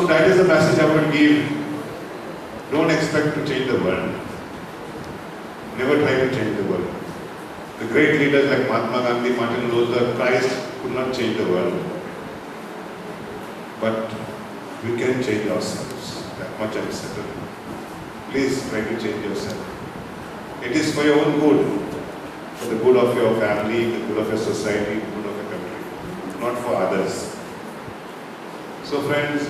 So that is the message I would give. Don't expect to change the world. Never try to change the world. The great leaders like Mahatma Gandhi, Martin Luther, Christ could not change the world. But we can change ourselves. That much I am certain. Please try to change yourself. It is for your own good. For the good of your family, the good of your society, the good of your country. Not for others. So friends,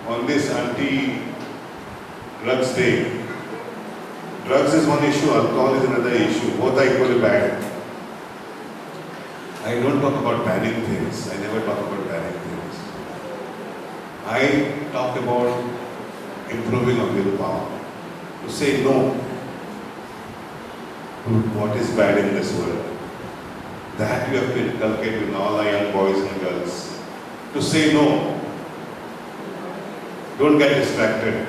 on this anti-drugs day, drugs is one issue, alcohol is another issue. Both are equally bad. I don't talk about banning things. I never talk about banning things. I talk about improving our willpower. To say no to what is bad in this world. That we have to inculcate in all our young boys and girls. To say no. Don't get distracted.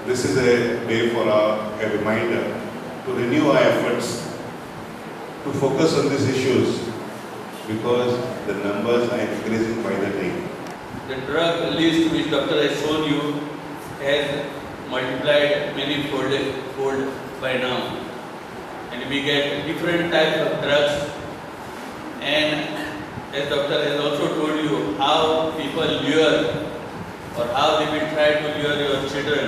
This is a day for a reminder to renew our efforts, to focus on these issues because the numbers are increasing by the day. The drug list which doctor has shown you has multiplied many fold by now. And we get different types of drugs. And as doctor has also told you how people lure or how they will try to lure your children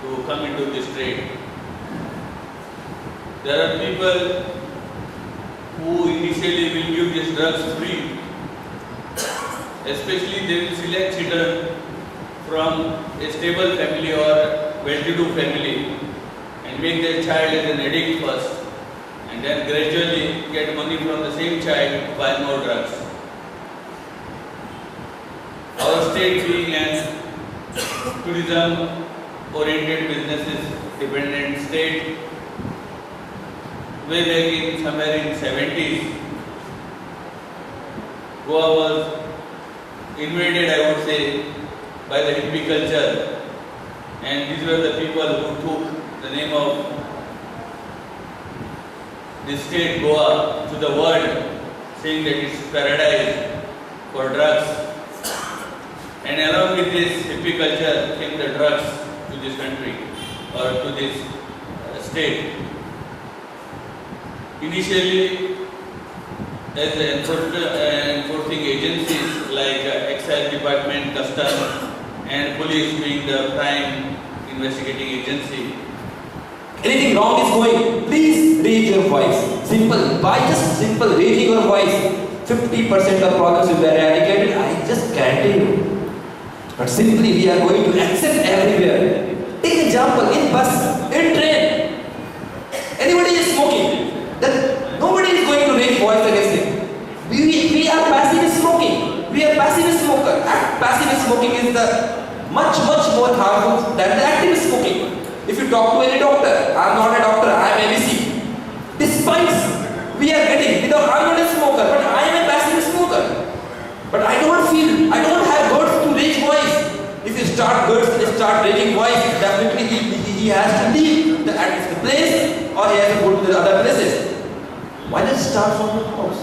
to come into this trade. There are people who initially will give these drugs free. Especially they will select children from a stable family or well-to-do family and make their child as an addict first and then gradually get money from the same child to buy more drugs. Our state being an tourism-oriented businesses dependent state, way back in somewhere in 70s, Goa was invaded, I would say, by the hippie culture, and these were the people who took the name of this state Goa to the world, saying that it's paradise for drugs. And along with this hippie culture came the drugs to this country or to this state. Initially, as the enforcing agencies like Excise Department, Customs and Police being the prime investigating agency. Anything wrong is going, please raise your voice. Simple, by just simple raising your voice, 50% of problems will be eradicated, I just guarantee you. But simply we are going to accept everywhere. Take example, in bus, in train, anybody is smoking, then nobody is going to raise voice against it. We are passive smoking. We are passive smoker. Passive smoking is the much more harmful than the active smoking. If you talk to any doctor, I am not a doctor, I am ABC. Despite we are getting, I am not a smoker, but I am a passive smoker. But I don't have guts to raise voice. If you start raising voice, definitely he has to leave the place or he has to go to the other places. Why not start from the house?